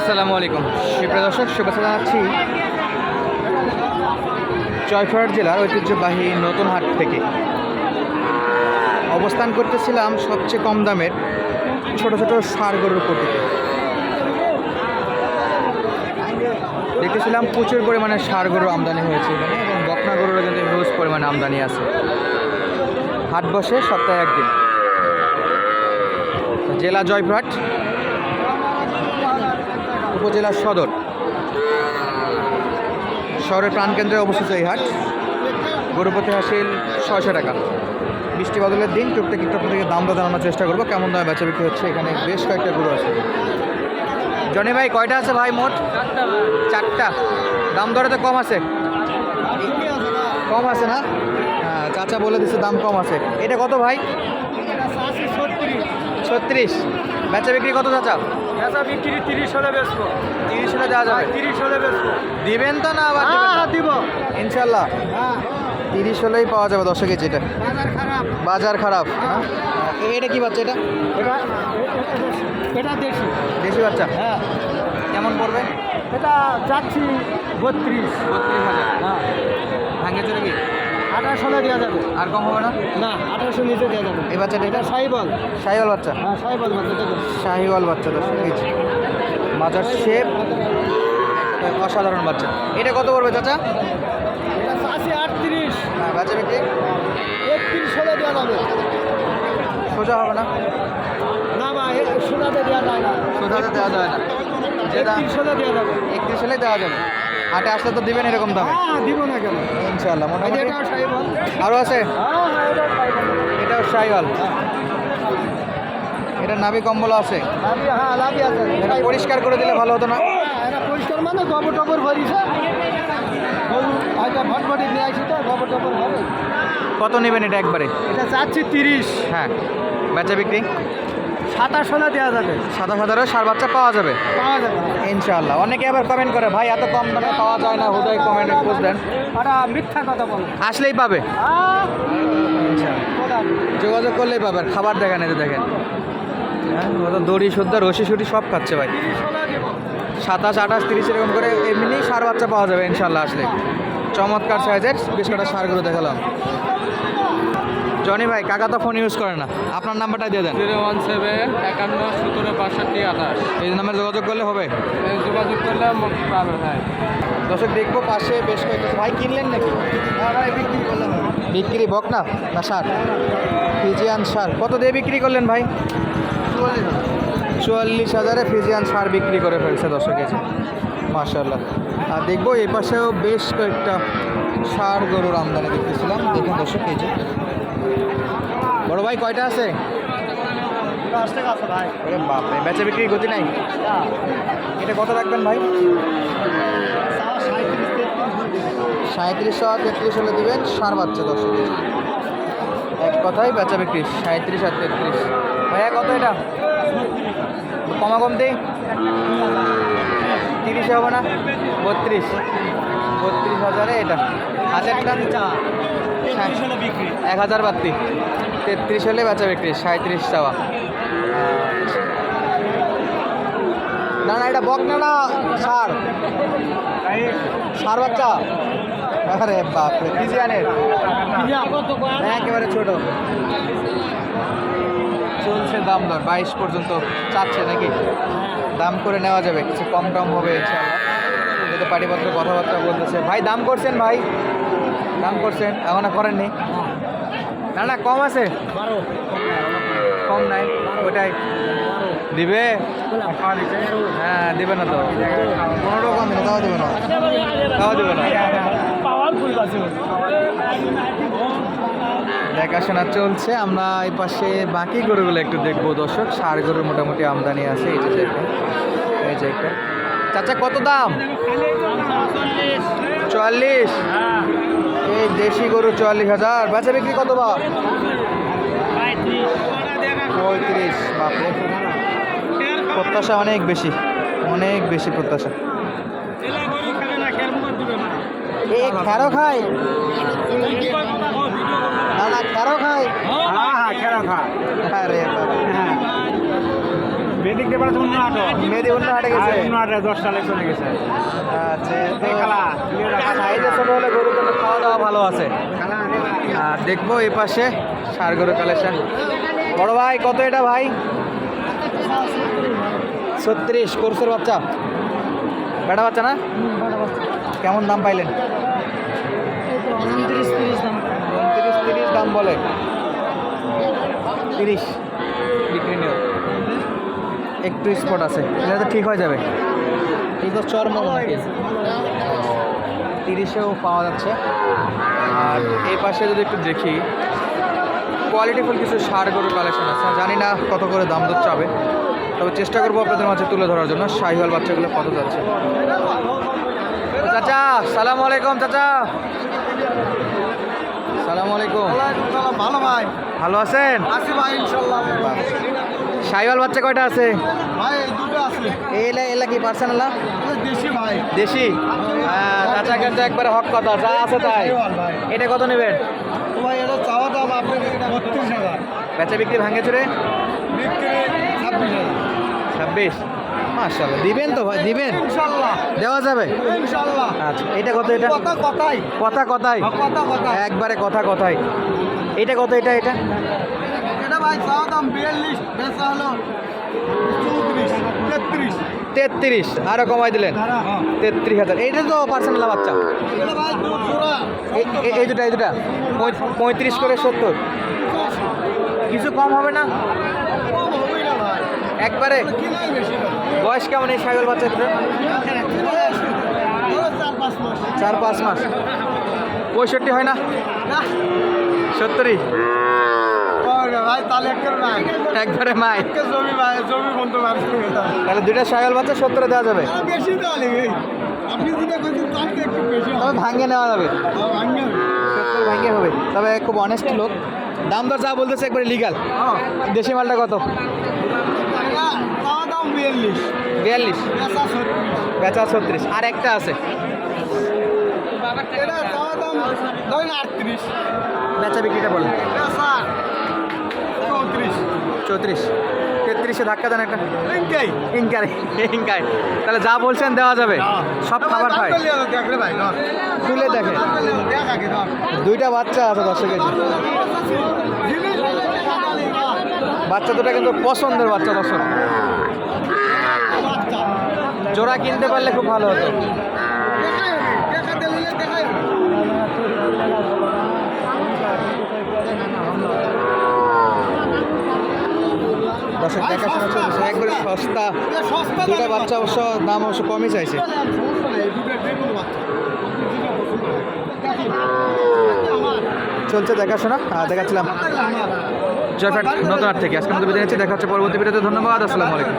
আসসালামু আলাইকুম সুপ্রিয় দর্শক, শুভেচ্ছা জানাচ্ছি জয়পুরহাট জেলার ঐতিহ্যবাহী নতুন হাট থেকে। অবস্থান করতেছিলাম সবচেয়ে কম দামের ছোট ছোট ষাঁড় গরুর পটিতে। দেখতেছিলাম প্রচুর পরিমাণে ষাঁড় গরুর আমদানি হয়েছে এখানে, এবং বকনা গরুরও কিন্তু হিউজ পরিমাণে আমদানি আছে। হাট বসে সপ্তাহে একদিন। জেলা জয়পুরহাট, উপজেলার সদর, শহরের প্রাণকেন্দ্রে অবস্থিত এই হাট। গরু প্রতি হাসিল 600 টাকা। বৃষ্টি বদলের দিন টুকটাক একটু থেকে দাম জানানোর চেষ্টা করবো, কেমন দামে বেচা বিক্রি হচ্ছে। এখানে বেশ কয়েকটা গরু আছে। জনি ভাই, কয়টা আছে ভাই মোট? 4টা। দাম দরে তো কম আছে, কম আছে না? হ্যাঁ, চাচা বলে দিচ্ছে দাম কম আছে। এটা কত ভাই? 36। বেচা বিক্রি কত চাচা? বেচা বিক্রি 30 হলে বেচবো। 30 হলে দেওয়া যাবে? 30 হলে বেচবো। দিবেন তো না? আবার দিব ইনশাল্লাহ। 30 হলেই পাওয়া যাবে 10 কেজি। এটা বাজার খারাপ। বাজার খারাপ। এটা কি বাচ্চা? এটা এটা দেশি দেশি বাচ্চা। হ্যাঁ। কেমন পড়বে? এটা যাচ্ছি 32। 32,000। হ্যাঁ। ভাঙে চলে কি 28 হলে দেওয়া যাবে। আর কম হবে না? না, 28 নিচে দেওয়া যাবে। এই বাচ্চাটা এটা সাইবল। শাহিওয়াল বাচ্চা। হ্যাঁ, সাইবল বাচ্চা দেখো। শাহিওয়াল বাচ্চা 10 কেজি। মাজার শেপ অসাধারণ বাচ্চা। এটা কত পড়বে চাচা? এটা চাচ্ছি 38। হ্যাঁ, বাচ্চা বিক্রি 31 হলে দেওয়া যাবে। সোজা হবে না? না বা সোনাতে দেওয়া যায় না। সোজাতে দেওয়া যায় না। যেটা 31 হলে দেওয়া যাবে। 31 হলে দেওয়া যাবে। হাটে আসলে তো দিবেন এরকম দামে? হ্যাঁ, দিব না কেন? ইনশাআল্লাহ। মোটামুটি এটাও সাইবল। আরও আছে? হ্যাঁ, এটাও সাইবল। এটাও শাহিওয়াল। এটা নাভি কম্বল আছে। হ্যাঁ, লাভি আছে। এটা পরিষ্কার করে দিলে ভালো হতো না? এটা পরিষ্কার মানে গোবর টবর ভরিছে। হয়তো ভটভটি নিয়ে আসি তো গোবর টবর ভরে। কত নেবেন এটা একবারে? এটা চাচ্ছি 30। হ্যাঁ, বেচা বিক্রি 27 হলে দেওয়া যাবে। 27,000 ষাঁড় বাচ্চা পাওয়া যাবে পাওয়া যাবে। ইনশাআল্লাহ। অনেকে আবার কমেন্ট করে, ভাই এত কম দামে পাওয়া যায় না, হুদায় কমেন্টে পোস্ট দেন। ওরা মিথ্যা কথা বলে। আসলেই পাবে, যোগাযোগ করলেই পাবে। আর খাবার দেখেন, এই যে দেখেন, হ্যাঁ, ও তো দড়ি শুদ্ধ রশি সুটি সব খাচ্ছে ভাই। 27, 28, 30 এরকম করে এমনি ষাঁড় বাচ্চা পাওয়া যাবে ইনশাল্লাহ আসলে। চমৎকার সাইজের বেশ কটা ষাঁড়গুলো দেখালাম। জনি ভাই, কাকা তো ফোন ইউজ করে না, আপনার নাম্বারটা দিয়ে দেন। 017 51 17 62 28। এই নাম্বারে যোগাযোগ করলে হবে? যোগাযোগ করলে পাবে। হ্যাঁ, দর্শক দেখবো পাশে বেশ কয়েকটা। ভাই কিনলেন নাকি? ভাই বিক্রি করলাম। বিক্রি বকনা না ষাঁড়? ফিজিয়ান ষাঁড় কত দিয়ে বিক্রি করলেন ভাই? 44,000-এ ফিজিয়ান ষাঁড় বিক্রি করে ফেলছে 10 কেজি। মাশাআল্লাহ। আর দেখবো এই পাশেও বেশ কয়েকটা ষাঁড় গরুর আমদানি দেখতেছিলাম। দেখুন 10 কেজি। বড় ভাই, কয়টা আছে? 10 টাকা আছে ভাই। আরে বাপরে, বেচা বিক্রির গতি নাই। এটা কত রাখবেন ভাই? 37 আর 33 হলে দিবেন। ষাঁড় বাচ্চা 10 কেজি। এক কথাই বেচা বিক্রি 37 আর 33। ভাইয়া কত এটা? কমা কমতেই 30 হবে না? 32,000-এ এটা। হাজারটা 1000 বাড়তি। 33 হলে বেচা বিক্রি, 37 চাওয়া। না না, এটা বক না, না ষাঁড়। ষাঁড় বাচ্চা। আরে বাপরে, ফিজিয়ানের একেবারে ছোট। চলছে দাম দর 22 পর্যন্ত চাচ্ছে নাকি? দাম করে নেওয়া যাবে, কিছু কম টম হবে ইনশাআল্লাহ। যেহেতু পাটিপত্র কথাবার্তা বলতেছে। ভাই দাম করছেন? ভাই দাম করছেন? এখনো করেননি? না না, কম আছে? কম নাই? ওটাই দিবে। হ্যাঁ, দিবে না তো? 15 কম দিলে তাও দেবে না? তাও দেবে না? দেখাশোনা চলছে। আমরা এই পাশে বাকি গরুগুলো একটু দেখবো দর্শক। ষাঁড় গরুর মোটামুটি আমদানি আছে। এই যে দেখেন, এই যে একটা। চাচা কত দাম? 44। এই দেশি গরু 44,000। বেচা বিক্রি কত বা? 35। বাপরে, প্রত্যাশা অনেক বেশি, অনেক বেশি প্রত্যাশা। এই খেরো খায়? না না, খেরো খায়? খেরা খা। আরে বাবা, মেদিক দেবার অন্য হাটে মেদি অন্য হাটে গেছে। অন্য হাটে 10 সালে চলে গেছে আচ্ছা তো খালা সাইজে ছোট হলে গরু কিন্তু খাওয়া দাওয়া ভালো আছে। খালা আর দেখবো এই পাশে ষাড় গরু কালেকশন। বড় ভাই কত এটা ভাই? 36 কোর্সের বাচ্চা, বেটা বাচ্চা না? কেমন দাম পাইলেন? 29-30 দাম বলে, 30 বিক্রি নিয়ে একটু স্পট আছে, এটা তো ঠিক হয়ে যাবে। এই তো চর্ম 30-এও পাওয়া যাচ্ছে। আর এই পাশে যদি একটু দেখি কোয়ালিটিফুল কিছু ষাড় গরুর কালেকশন আছে, জানি না কত করে দাম দর চাবে, তবে চেষ্টা করবো আপনাদের মাঝে তুলে ধরার জন্য। শাহিওয়াল বাচ্চাগুলো কত যাচ্ছে? ও চাচা সালাম আলাইকুম। চাচা সালাম আলাইকুম। ভালো ভাই, ভালো আছেন? আছি ভাই ইনশাআল্লাহ। শাহিওয়াল বাচ্চা কয়টা আছে? ভাই এই দুটো আছে, এলা এলা কি পার্সেন্ট? দেশি ভাই। দেশি? চাচা কিন্তু একবারে হক কথা, যা আছে তাই। ভাই এটা কত নেবেন? তো ভাই এটা চাওয়া দাম আপনার 32,000, বেচা বিক্রি ভাঙে চুরে বিক্রি 26,000। 26। মাশাআল্লাহ, দিবেন তো ভাই? দিবেন, ইনশাআল্লাহ দেওয়া যাবে। ইনশাআল্লাহ। আচ্ছা এটা কত? এটা কথা কথাই, কথা কথাই, কথা কথা। একবারে কথা কথাই। এটা কত? এটা এটা এটা ভাই চাওয়া দাম 42, বেচা হলো 34, 33। 33, আরো কমাই দিলেন 33,000। এইটা তো পার্সেন্ট বাচ্চা। এটা ভাই জোড়া এই দুটা 35 করে 70, কিছু কম হবে না কম হবে না ভাই, একবারে? কিনাই বেশি না। বয়স কেমন এই ছাগল বাচ্চা? 4-5 মাস। 4-5 মাস। 65 হয় না? 70ই ভাই তাহলে একবারে মাই। জমি ভাই, জমি বন্ধু মানুষ। তাহলে দুইটা ছাগল বাচ্চা 70 দেওয়া যাবে। বেশি তাহলে আপনি যেটা বলছেন তার থেকে একটু বেশি তবে ভাঙিয়ে নেওয়া যাবে, ভাঙবে। 70 ভাঙিয়ে হবে। তবে খুব অনেস্ট লোক, দাম দর যা বলতেছে একবারে লিগাল। দেশি মালটা কত? চাওয়া দাম 42, 42, বেচা 36। বেচা 36। আর একটা আছে, এটা চাওয়া দাম ধরেন 38, বেচা বিক্রিটা বলেন। বেচা 34। 34, 33-এ ধাক্কা দেন একটা। এটাই ইনকাই। তাহলে যা বলছেন দেওয়া যাবে, সব খাবার খায়। দেখলে ভাই ধর, খুলে দেখে দেখ আগে ধর। দুইটা বাচ্চা আছে 10 কেজি। বাচ্চা দুটা কিন্তু পছন্দের বাচ্চা। দর্শক জোড়া কিনতে পারলে খুব ভালো হতো। দর্শক দেখাশোনা চলছে, একবারে সস্তা। দুটা বাচ্চা অবশ্য দাম অবশ্য কমই চাইছে। চলছে দেখাশোনা, দেখাচ্ছিলাম জয়ফ্যাট নতুন হাট থেকে। আজকের মতো বিদায় নিচ্ছি, দেখা হচ্ছে পরবর্তী ভিডিওতে। ধন্যবাদ, আসসালামু আলাইকুম।